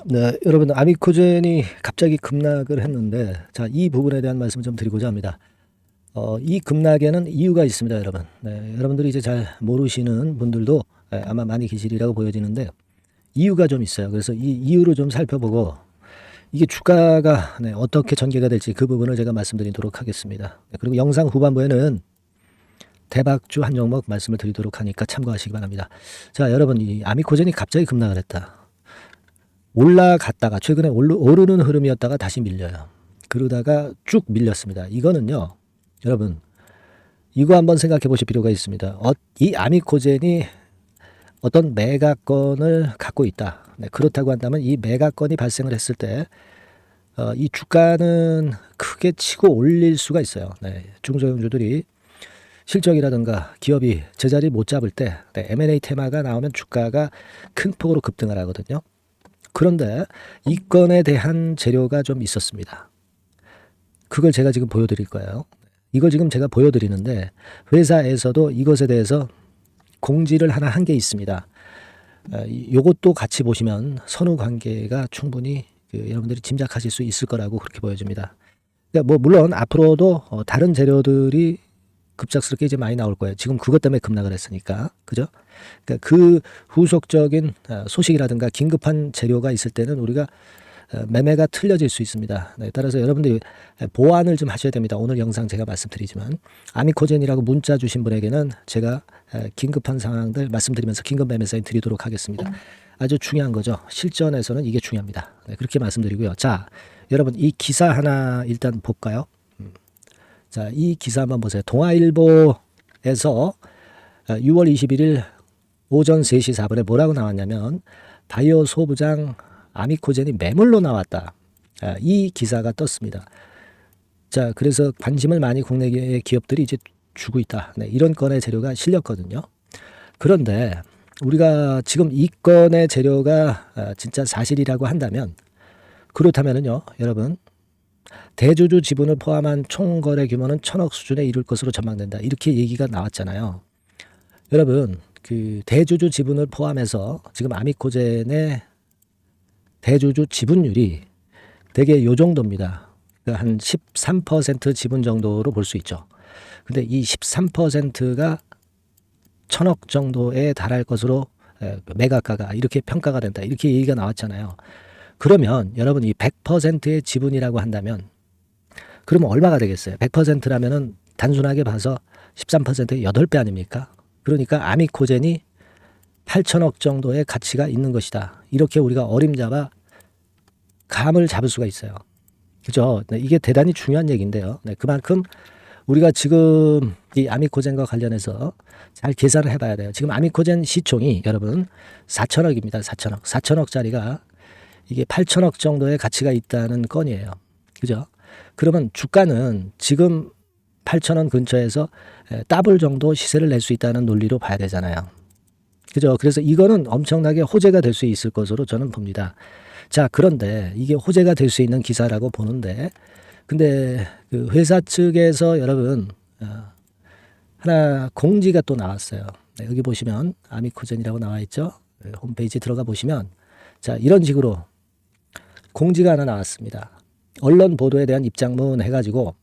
네, 여러분 아미코젠이 갑자기 급락을 했는데 자, 이 부분에 대한 말씀을 좀 드리고자 합니다. 이 급락에는 이유가 있습니다, 여러분. 네, 여러분들이 이제 잘 모르시는 분들도 아마 많이 계시리라고 보여지는데 이유가 좀 있어요. 그래서 이 이유를 좀 살펴보고 이게 주가가 어떻게 전개가 될지 그 부분을 제가 말씀드리도록 하겠습니다. 네, 그리고 영상 후반부에는 대박주 한 종목 말씀을 드리도록 하니까 참고하시기 바랍니다. 자, 여러분 이 아미코젠이 갑자기 급락을 했다. 올라갔다가 최근에 오르는 흐름이었다가 다시 밀려요. 그러다가 쭉 밀렸습니다. 이거는요, 여러분 이거 한번 생각해 보실 필요가 있습니다. 이 아미코젠이 어떤 매각건을 갖고 있다. 네, 그렇다고 한다면 이 매각건이 발생을 했을 때 이 주가는 크게 치고 올릴 수가 있어요. 네, 중소형주들이 실적이라든가 기업이 제자리 못 잡을 때 M&A 테마가 나오면 주가가 큰 폭으로 급등을 하거든요. 그런데 이 건에 대한 재료가 좀 있었습니다. 그걸 제가 지금 보여드릴 거예요. 이걸 지금 제가 보여드리는데 회사에서도 이것에 대해서 공지를 하나 한 게 있습니다. 요것도 같이 보시면 선후 관계가 충분히 여러분들이 짐작하실 수 있을 거라고 그렇게 보여집니다. 그러니까 뭐 물론 앞으로도 다른 재료들이 급작스럽게 이제 많이 나올 거예요. 지금 그것 때문에 급락을 했으니까. 그죠? 그러니까 그 후속적인 소식이라든가 긴급한 재료가 있을 때는 우리가 매매가 틀려질 수 있습니다. 네, 따라서 여러분들이 보완을 좀 하셔야 됩니다. 오늘 영상 제가 말씀드리지만 아미코젠이라고 문자 주신 분에게는 제가 긴급한 상황들 말씀드리면서 긴급 매매 사인 드리도록 하겠습니다. 아주 중요한 거죠. 실전에서는 이게 중요합니다. 네, 그렇게 말씀드리고요. 자, 여러분 이 기사 하나 일단 볼까요? 자, 이 기사 한번 보세요. 동아일보에서 6월 21일 오전 3시 4분에 뭐라고 나왔냐면 바이오 소부장 아미코젠이 매물로 나왔다. 이 기사가 떴습니다. 자, 그래서 관심을 많이 국내 기업들이 이제 주고 있다. 네, 이런 건의 재료가 실렸거든요. 그런데 우리가 지금 이 건의 재료가 진짜 사실이라고 한다면 그렇다면은요, 여러분 대주주 지분을 포함한 총거래 규모는 1,000억 수준에 이를 것으로 전망된다. 이렇게 얘기가 나왔잖아요. 여러분 그 대주주 지분을 포함해서 지금 아미코젠의 대주주 지분율이 대개 요 정도입니다. 한 13% 지분 정도로 볼 수 있죠. 근데 이 13%가 1,000억 정도에 달할 것으로 매각가가 이렇게 평가가 된다. 이렇게 얘기가 나왔잖아요. 그러면 여러분 이 100%의 지분이라고 한다면 그러면 얼마가 되겠어요? 100%라면은 단순하게 봐서 13%의 8배 아닙니까? 그러니까 아미코젠이 8천억 정도의 가치가 있는 것이다. 이렇게 우리가 어림잡아 감을 잡을 수가 있어요. 그죠? 네, 이게 대단히 중요한 얘기인데요. 네, 그만큼 우리가 지금 이 아미코젠과 관련해서 잘 계산을 해봐야 돼요. 지금 아미코젠 시총이 여러분 4천억입니다. 4천억. 4천억짜리가 이게 8천억 정도의 가치가 있다는 건이에요. 그죠? 그러면 주가는 지금 8천원 근처에서 더블 정도 시세를 낼 수 있다는 논리로 봐야 되잖아요. 그죠? 그래서 이거는 엄청나게 호재가 될 수 있을 것으로 저는 봅니다. 자, 그런데 이게 호재가 될 수 있는 기사라고 보는데, 근데 그 회사 측에서 여러분, 하나 공지가 또 나왔어요. 네, 여기 보시면 아미코젠이라고 나와 있죠? 홈페이지 들어가 보시면, 자, 이런 식으로 공지가 하나 나왔습니다. 언론 보도에 대한 입장문 해가지고,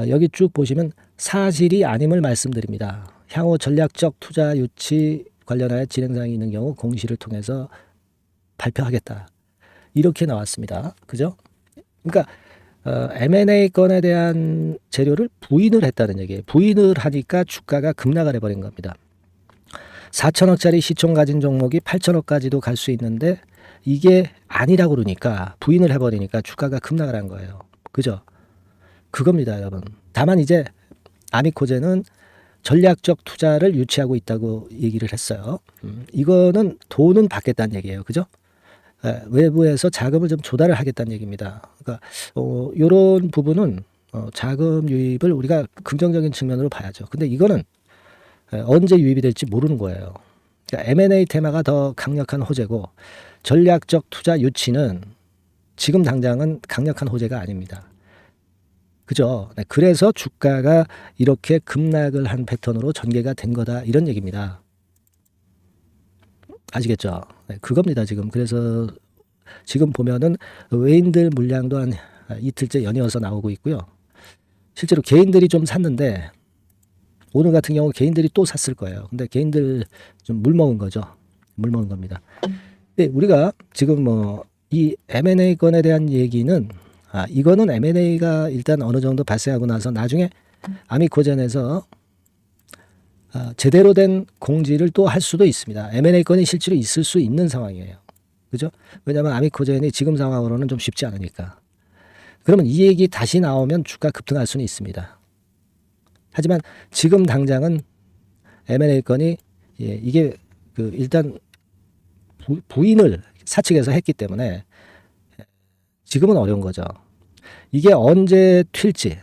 여기 쭉 보시면 사실이 아님을 말씀드립니다. 향후 전략적 투자 유치 관련하여 진행사항이 있는 경우 공시를 통해서 발표하겠다. 이렇게 나왔습니다. 그죠? 그러니까 M&A 건에 대한 재료를 부인을 했다는 얘기예요. 부인을 하니까 주가가 급락을 해버린 겁니다. 4천억짜리 시총 가진 종목이 8천억까지도 갈 수 있는데 이게 아니라고 그러니까 부인을 해버리니까 주가가 급락을 한 거예요. 그죠? 그겁니다, 여러분. 다만 이제 아미코젠은 전략적 투자를 유치하고 있다고 얘기를 했어요. 이거는 돈은 받겠다는 얘기예요. 그죠? 외부에서 자금을 좀 조달을 하겠다는 얘기입니다. 그러니까 이런 부분은 자금 유입을 우리가 긍정적인 측면으로 봐야죠. 근데 이거는 언제 유입이 될지 모르는 거예요. 그러니까 M&A 테마가 더 강력한 호재고 전략적 투자 유치는 지금 당장은 강력한 호재가 아닙니다. 그죠? 네, 그래서 주가가 이렇게 급락을 한 패턴으로 전개가 된 거다. 이런 얘기입니다. 아시겠죠? 네, 그겁니다, 지금. 그래서 지금 보면은 외인들 물량도 한 이틀째 연이어서 나오고 있고요. 실제로 개인들이 좀 샀는데 오늘 같은 경우 개인들이 또 샀을 거예요. 근데 개인들 좀 물먹은 거죠. 물먹은 겁니다. 근데 우리가 지금 뭐 이 M&A 건에 대한 얘기는 이거는 M&A가 일단 어느 정도 발생하고 나서 나중에 아미코젠에서 제대로 된 공지를 또 할 수도 있습니다. M&A 건이 실제로 있을 수 있는 상황이에요. 그죠? 왜냐하면 아미코젠이 지금 상황으로는 좀 쉽지 않으니까. 그러면 이 얘기 다시 나오면 주가 급등할 수는 있습니다. 하지만 지금 당장은 M&A 건이 이게 일단 부인을 사측에서 했기 때문에 지금은 어려운 거죠. 이게 언제 튈지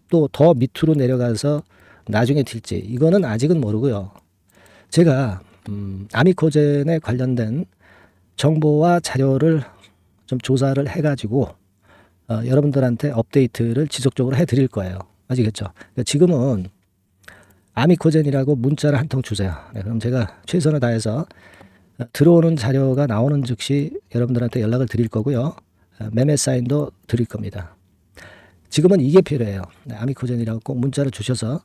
또 더 밑으로 내려가서 나중에 튈지 이거는 아직은 모르고요. 제가 아미코젠에 관련된 정보와 자료를 좀 조사를 해가지고 여러분들한테 업데이트를 지속적으로 해드릴 거예요. 아시겠죠? 그러니까 지금은 아미코젠이라고 문자를 한 통 주세요. 네, 그럼 제가 최선을 다해서 들어오는 자료가 나오는 즉시 여러분들한테 연락을 드릴 거고요. 매매 사인도 드릴 겁니다. 지금은 이게 필요해요. 네, 아미코젠이라고 꼭 문자를 주셔서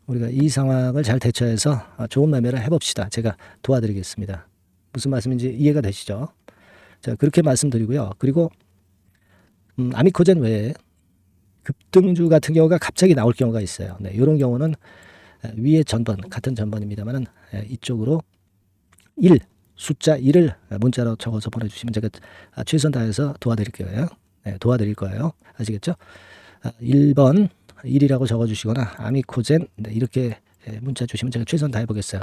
우리가 이 상황을 잘 대처해서 좋은 매매를 해봅시다. 제가 도와드리겠습니다. 무슨 말씀인지 이해가 되시죠? 자, 그렇게 말씀드리고요. 그리고 아미코젠 외에 급등주 같은 경우가 갑자기 나올 경우가 있어요. 네, 이런 경우는 위에 전번 같은 전번입니다만은 이쪽으로 숫자 1을 문자로 적어서 보내주시면 제가 최선 다해서 도와드릴게요. 네, 도와드릴 거예요. 아시겠죠? 1번 1이라고 적어주시거나 아미코젠 이렇게 문자 주시면 제가 최선 다해보겠어요.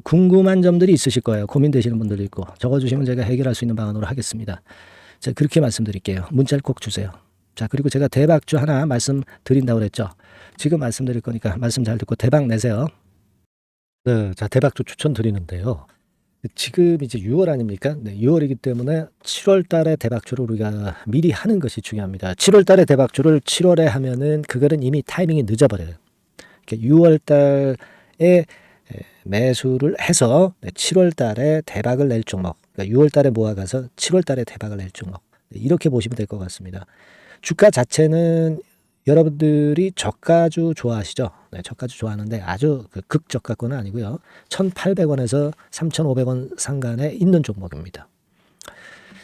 궁금한 점들이 있으실 거예요. 고민되시는 분들도 있고 적어주시면 제가 해결할 수 있는 방안으로 하겠습니다. 자, 그렇게 말씀드릴게요. 문자를 꼭 주세요. 자, 그리고 제가 대박주 하나 말씀드린다고 그랬죠. 지금 말씀드릴 거니까 말씀 잘 듣고 대박 내세요. 네, 자, 대박주 추천드리는데요. 지금 이제 6월 아닙니까? 네, 6월이기 때문에 7월 달에 대박주를 우리가 미리 하는 것이 중요합니다. 7월 달에 대박주를 7월에 하면은 그거는 이미 타이밍이 늦어버려요. 6월 달에 매수를 해서 7월 달에 대박을 낼 종목, 그러니까 6월 달에 모아가서 7월 달에 대박을 낼 종목, 이렇게 보시면 될 것 같습니다. 주가 자체는 여러분들이 저가주 좋아하시죠? 네, 저가주 좋아하는데 아주 극저가권은 아니고요. 1,800원에서 3,500원 상간에 있는 종목입니다.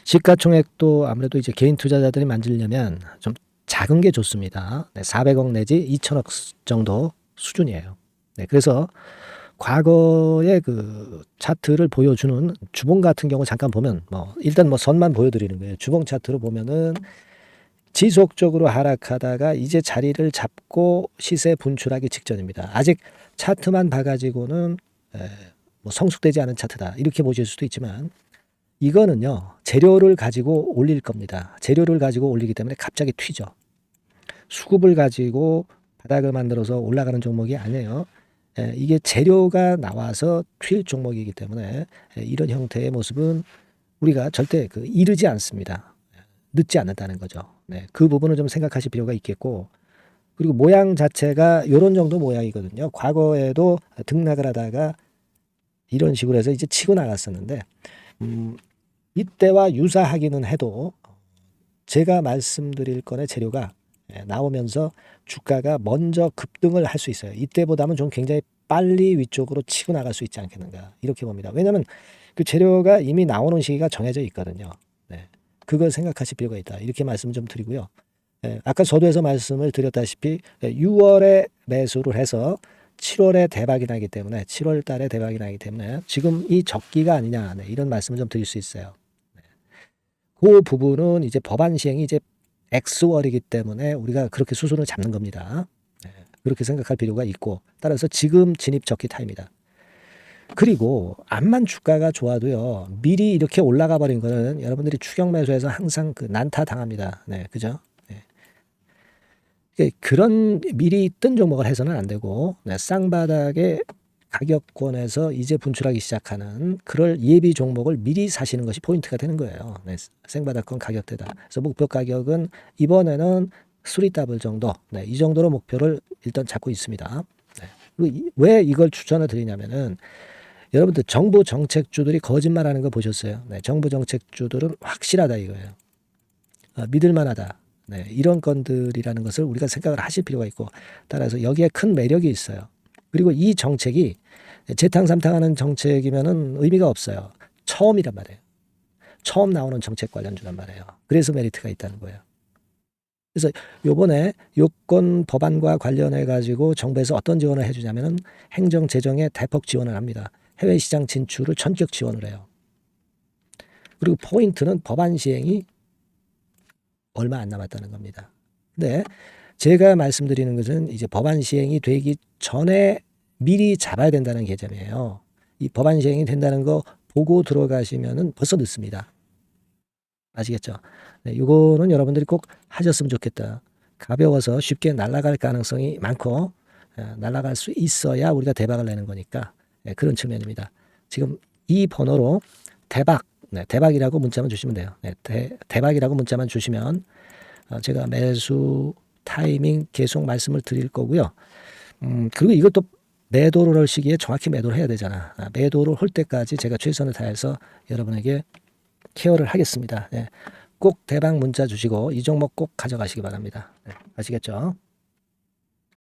시가총액도 아무래도 이제 개인 투자자들이 만지려면 좀 작은 게 좋습니다. 네, 400억 내지 2천억 정도 수준이에요. 네, 그래서 과거의 그 차트를 보여주는 주봉 같은 경우 잠깐 보면 일단 선만 보여드리는 거예요. 주봉 차트로 보면은 지속적으로 하락하다가 이제 자리를 잡고 시세 분출하기 직전입니다. 아직 차트만 봐가지고는 성숙되지 않은 차트다 이렇게 보실 수도 있지만 이거는요 재료를 가지고 올릴 겁니다. 재료를 가지고 올리기 때문에 갑자기 튀죠. 수급을 가지고 바닥을 만들어서 올라가는 종목이 아니에요. 이게 재료가 나와서 튈 종목이기 때문에 이런 형태의 모습은 우리가 절대 이르지 않습니다. 늦지 않는다는 거죠. 네, 그 부분을 좀 생각하실 필요가 있겠고, 그리고 모양 자체가 이런 정도 모양이거든요. 과거에도 등락을 하다가 이런 식으로 해서 이제 치고 나갔었는데 이때와 유사하기는 해도 제가 말씀드릴 건의 재료가 나오면서 주가가 먼저 급등을 할 수 있어요. 이때보다는 좀 굉장히 빨리 위쪽으로 치고 나갈 수 있지 않겠는가 이렇게 봅니다. 왜냐하면 그 재료가 이미 나오는 시기가 정해져 있거든요. 네. 그걸 생각하실 필요가 있다. 이렇게 말씀을 좀 드리고요. 아까 서두에서 말씀을 드렸다시피 6월에 매수를 해서 7월에 대박이 나기 때문에 7월 달에 대박이 나기 때문에 지금 이 적기가 아니냐 이런 말씀을 좀 드릴 수 있어요. 그 부분은 이제 법안 시행이 이제 X월이기 때문에 우리가 그렇게 수순을 잡는 겁니다. 그렇게 생각할 필요가 있고 따라서 지금 진입 적기 타입니다. 그리고 암만 주가가 좋아도요 미리 이렇게 올라가 버린 거는 여러분들이 추격 매수해서 항상 난타 당합니다. 네, 그죠? 네. 그런 미리 뜬 종목을 해서는 안 되고 쌍바닥의 가격권에서 이제 분출하기 시작하는 그럴 예비 종목을 미리 사시는 것이 포인트가 되는 거예요. 네, 생바닥권 가격대다. 그래서 목표 가격은 이번에는 3더블 정도, 이 정도로 목표를 일단 잡고 있습니다. 왜 이걸 추천을 드리냐면은 여러분들 정부 정책주들이 거짓말하는 거 보셨어요? 네, 정부 정책주들은 확실하다 이거예요. 믿을만하다. 네, 이런 건들이라는 것을 우리가 생각을 하실 필요가 있고, 따라서 여기에 큰 매력이 있어요. 그리고 이 정책이 재탕삼탕하는 정책이면은 의미가 없어요. 처음이란 말이에요. 처음 나오는 정책 관련주란 말이에요. 그래서 메리트가 있다는 거예요. 그래서 요번에 요건 법안과 관련해 가지고 정부에서 어떤 지원을 해주냐면은 행정 재정에 대폭 지원을 합니다. 해외 시장 진출을 전격 지원을 해요. 그리고 포인트는 법안 시행이 얼마 안 남았다는 겁니다. 근데 제가 말씀드리는 것은 이제 법안 시행이 되기 전에 미리 잡아야 된다는 개념이에요. 이 법안 시행이 된다는 거 보고 들어가시면은 벌써 늦습니다. 아시겠죠? 네, 이거는 여러분들이 꼭 하셨으면 좋겠다. 가벼워서 쉽게 날아갈 가능성이 많고 날아갈 수 있어야 우리가 대박을 내는 거니까 그런 측면입니다. 지금 이 번호로 대박, 네, 대박이라고 문자만 주시면 돼요. 네, 대박이라고 문자만 주시면 제가 매수 타이밍 계속 말씀을 드릴 거고요. 그리고 이것도 매도를 할 시기에 정확히 매도를 해야 되잖아. 매도를 할 때까지 제가 최선을 다해서 여러분에게 케어를 하겠습니다. 꼭 대박 문자 주시고 이 종목 꼭 가져가시기 바랍니다. 아시겠죠?